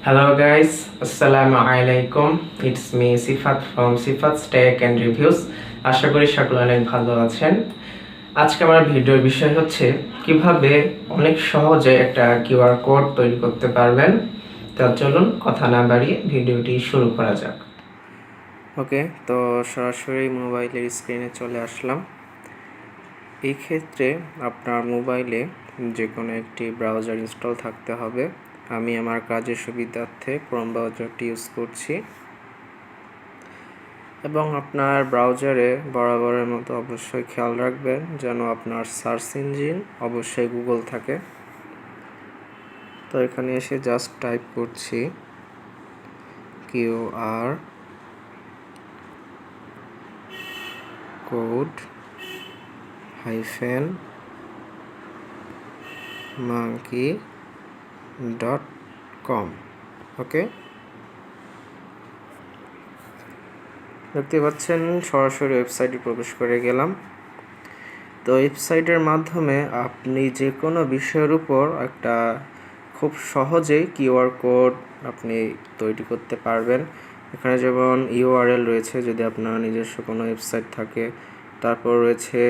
Hello guys, Assalamu alaikum. It's me Sifat from Sifat's Tech and Reviews. আশা করি সকলে অনেক ভালো আছেন। আজকে আমার ভিডিওর বিষয় হচ্ছে কিভাবে অনেক সহজে একটা কিউআর কোড তৈরি করতে পারবেন। তার চলুন কথা না বাড়িয়ে ভিডিওটি শুরু করা যাক। ওকে, তো সরাসরি মোবাইলের স্ক্রিনে চলে আসলাম। এই ক্ষেত্রে আপনার মোবাইলে যে কোনো একটি ব্রাউজার ইনস্টল থাকতে হবে। আমি আমার কাজের সুবিধার্থে ক্রোম ব্রাউজারটি ইউজ করছি এবং আপনার ব্রাউজারে বরাবরের মতো অবশ্যই খেয়াল রাখবেন যেন আপনার সার্চ ইঞ্জিন অবশ্যই গুগল থাকে। তো এখানে এসে জাস্ট টাইপ করছি qrcode-monkey.com। ওকে, দেখতে পাচ্ছেন সরাসরি ওয়েবসাইটে প্রবেশ করে গেলাম। তো ওয়েবসাইটের মাধ্যমে আপনি যে কোনো বিষয়ের উপর একটা খুব সহজেই কিউআর কোড আপনি তৈরি করতে পারবেন। এখানে যেমন ইউআরএল রয়েছে যদি আপনার নিজস্ব কোনো ওয়েবসাইট থাকে, তারপর রয়েছে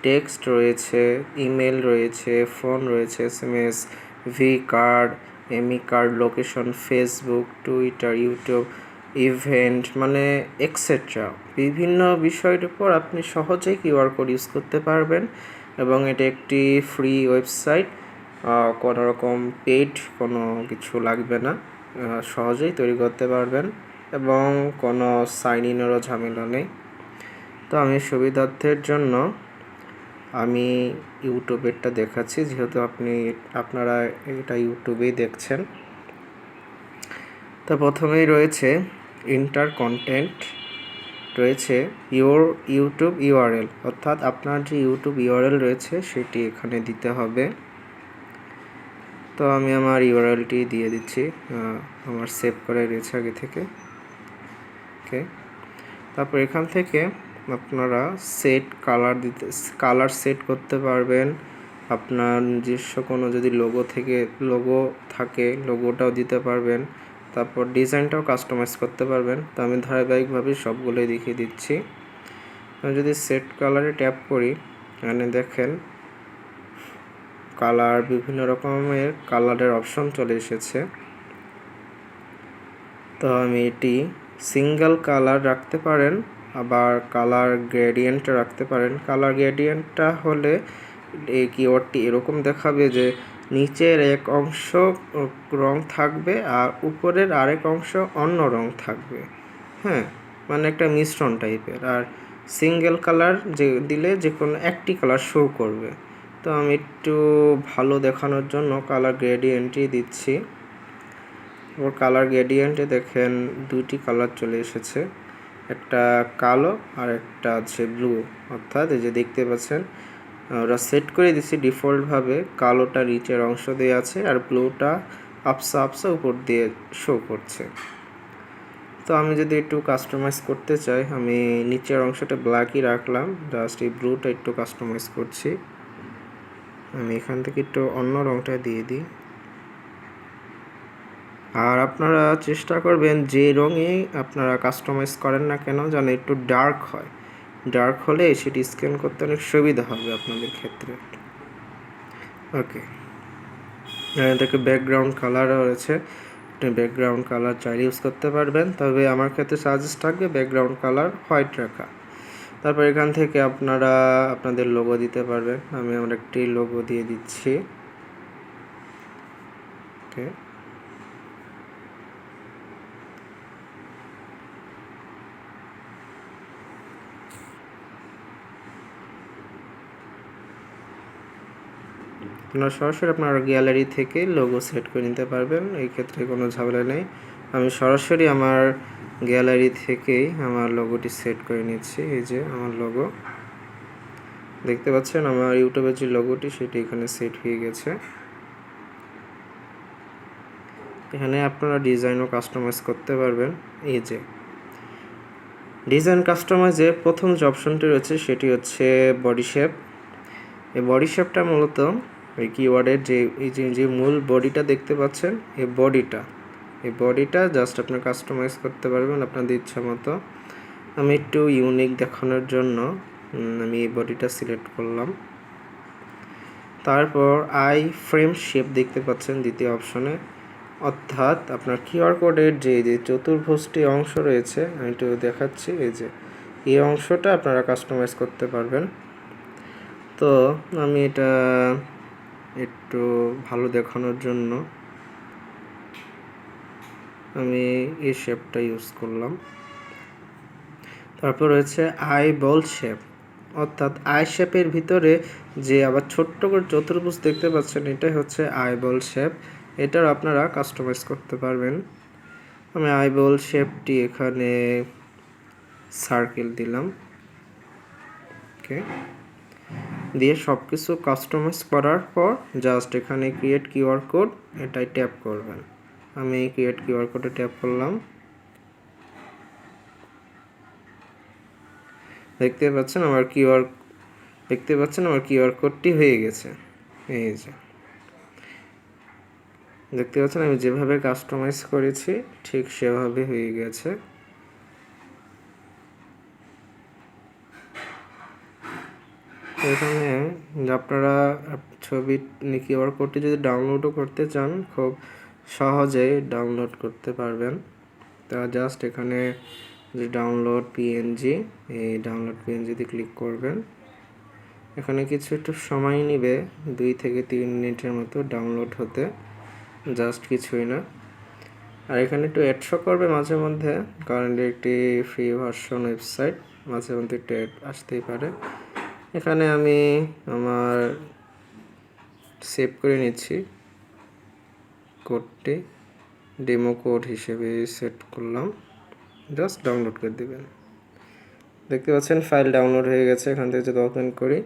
টেক্সট রয়েছে, ইমেল রয়েছে, ফোন রয়েছে, SMS, V card, ME card, location, Facebook, Twitter, YouTube, event মানে এক্সেট্রা বিভিন্ন বিষয়ের উপর আপনি সহজেই কিউআর কোড ইউজ করতে পারবেন এবং এটা একটি ফ্রি ওয়েবসাইট। কোনো রকম পেইড কোনো কিছু লাগবে না, সহজেই তৈরি করতে পারবেন এবং কোনো সাইন ইনেরও ঝামেলা নেই। তো আমি সুবিধার্থের জন্য আমি ইউটিউবেরটা দেখাচ্ছি, যেহেতু আপনারা এটা ইউটিউবেই দেখছেন। তো প্রথমেই রয়েছে ইন্টার কন্টেন্ট, রয়েছে ইউর ইউটিউব ইউআরএল, অর্থাৎ আপনার যে ইউটিউব ইউআরএল রয়েছে সেটি এখানে দিতে হবে। তো আমি আমার ইউআরএলটি দিয়ে দিচ্ছি, আমার সেভ করা রয়েছে আগে থেকে। ওকে, তারপর এখান থেকে আপনারা কালার সেট করতে পারবেন। আপনার নিজস্ব কোনো যদি লোগো থাকে লোগোটাও দিতে পারবেন। তারপর ডিজাইনটাও কাস্টমাইজ করতে পারবেন। তো আমি ধারাবাহিকভাবে সবগুলোই দেখিয়ে দিচ্ছি। আমি যদি সেট কালারে ট্যাপ করি, এখানে দেখেন কালার, বিভিন্ন রকমের কালারের অপশন চলে এসেছে। তো আমি এটি সিঙ্গেল কালার রাখতে পারেন, আবার কালার গ্রেডিয়েন্ট রাখতে পারেন। কালার গ্রেডিয়েন্টটা হলে এই কিওয়ার্ডটি এরকম দেখাবে যে নিচের এক অংশ রং থাকবে আর উপরের আরেক অংশ অন্য রং থাকবে। হ্যাঁ, মানে একটা মিশ্রণ টাইপের। আর সিঙ্গেল কালার দিলে যে কোনো একটি কালার শো করবে। তো আমি একটু ভালো দেখানোর জন্য কালার গ্রেডিয়েন্টই দিচ্ছি। ওর কালার গ্রেডিয়েন্টে দেখেন দুইটি কালার চলে এসেছে, একটা কালো আর একটা আছে ব্লু। অর্থাৎ এই যে দেখতে পাচ্ছেন ওরা সেট করে দিচ্ছি ডিফল্টভাবে, কালোটা নিচের অংশ দিয়ে আছে আর ব্লুটা আপসা উপর দিয়ে শো করছে। তো আমি যদি একটু কাস্টমাইজ করতে চাই, আমি নিচের অংশটা ব্ল্যাকই রাখলাম, জাস্ট এই ব্লুটা একটু কাস্টমাইজ করছি। আমি এখান থেকে একটু অন্য রংটা দিয়ে দিই। আর আপনারা চেষ্টা করবেন যে রঙে আপনারা কাস্টমাইজ করেন না কেন যেন একটু ডার্ক হয়। ডার্ক হলে সেটি স্ক্যান করতে অনেক সুবিধা হবে আপনাদের ক্ষেত্রে। ওকে, এটাকে ব্যাকগ্রাউন্ড কালারও রয়েছে, আপনি ব্যাকগ্রাউন্ড কালার চাইলে ইউজ করতে পারবেন, তবে আমার ক্ষেত্রে সাজেস্ট থাকবে ব্যাকগ্রাউন্ড কালার হোয়াইট রাখা। তারপর এখান থেকে আপনারা আপনাদের লোগো দিতে পারবেন। আমি আমার একটি লোগো দিয়ে দিচ্ছি। ওকে, আপনারা সরাসরি আপনার গ্যালারি থেকে লোগো সেট করে নিতে পারবেন, এই ক্ষেত্রে কোনো ঝামেলা নেই। আমি সরাসরি আমার গ্যালারি থেকেই আমার লোগোটি সেট করে নিচ্ছি। এই যে আমার লোগো দেখতে পাচ্ছেন, আমার ইউটিউবের যে লোগোটি সেটি এখানে সেট হয়ে গেছে। এখানে আপনারা ডিজাইনও কাস্টমাইজ করতে পারবেন। এই যে ডিজাইন কাস্টমাইজে প্রথম যে অপশনটি রয়েছে সেটি হচ্ছে বডি শেপ। এই বডি শেপটা মূলত এই কিওয়ার্ডের যে মূল বডিটা দেখতে পাচ্ছেন, এই এই বডিটা জাস্ট আপনি কাস্টমাইজ করতে পারবেন আপনাদের ইচ্ছা মতো। আমি একটু ইউনিক দেখানোর জন্য আমি এই বডিটা সিলেক্ট করলাম। তারপর আই ফ্রেম শেপ দেখতে পাচ্ছেন দ্বিতীয় অপশনে, অর্থাৎ আপনার কিউআর কোডের যে চতুর্ভুজটি অংশ রয়েছে আমি একটু দেখাচ্ছি, এই অংশটা আপনারা কাস্টমাইজ করতে পারবেন। তো আমি এটা একটু ভালো দেখানোর জন্য আমি এই শেপটা ইউজ করলাম। তারপর রয়েছে আই বল শেপ, অর্থাৎ আই শেপের ভিতরে যে আবার ছোট্ট করে চতুর্ভুজ দেখতে পাচ্ছেন এটাই হচ্ছে আই বল শেপ। এটার আপনারা কাস্টমাইজ করতে পারবেন। আমি আই বল শেপটি এখানে সার্কেল দিলাম, ওকে, দিয়ে সব কিছু কাস্টমাইজ করার পর জাস্ট এখানে ক্রিয়েট কিউআর কোড এটাই ট্যাপ করবেন। আমি ক্রিয়েট কিউআর কোডে ট্যাপ করলাম। দেখতে পাচ্ছেন আমার কিউআর কোডটি হয়ে গেছে। এই যে দেখতে পাচ্ছেন আমি যেভাবে কাস্টমাইজ করেছি ঠিক সেভাবে হয়ে গেছে। এখানে আপনারা ছবি কিউআর কোডটি যদি ডাউনলোডও করতে চান খুব সহজেই ডাউনলোড করতে পারবেন। তা জাস্ট এখানে যে ডাউনলোড পিএনজি, এই ডাউনলোড পিএনজিতে ক্লিক করবেন। এখানে কিছু একটু সময় নেবে, 2 থেকে 3 মিনিটের মতো ডাউনলোড হতে, জাস্ট কিছুই না। আর এখানে একটু অ্যাড শো করবে মাঝে মধ্যে, কারণ একটি ফ্রি ভার্সন ওয়েবসাইট, মাঝে মধ্যে একটু অ্যাড আসতেই পারে। এখানে আমি আমার সেভ করে নিচ্ছি কোডটি, ডেমো কোড হিসেবে সেট করলাম, জাস্ট ডাউনলোড করে দেবেন। দেখতে পাচ্ছেন ফাইল ডাউনলোড হয়ে গেছে। এখান থেকে যদি ওপেন করি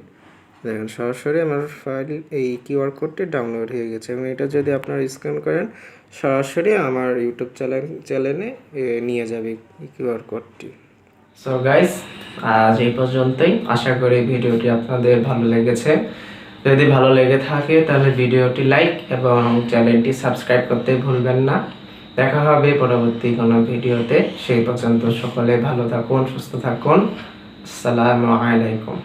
দেখেন সরাসরি আমার ফাইল এই কিউআর কোডটি ডাউনলোড হয়ে গেছে এবং এটা যদি আপনারা স্ক্যান করেন সরাসরি আমার ইউটিউব চ্যানেলে নিয়ে যাবে কিউআর কোডটি। সো গাইস, আজ এই পর্যন্তই। আশা করি ভিডিওটি আপনাদের ভালো লেগেছে। যদি ভালো লেগে থাকে তাহলে ভিডিওটি লাইক এবং চ্যানেলটি সাবস্ক্রাইব করতে ভুলবেন না। দেখা হবে পরবর্তী কোনো ভিডিওতে। সেই পর্যন্ত সকলে ভালো থাকুন, সুস্থ থাকুন। আসসালামু আলাইকুম।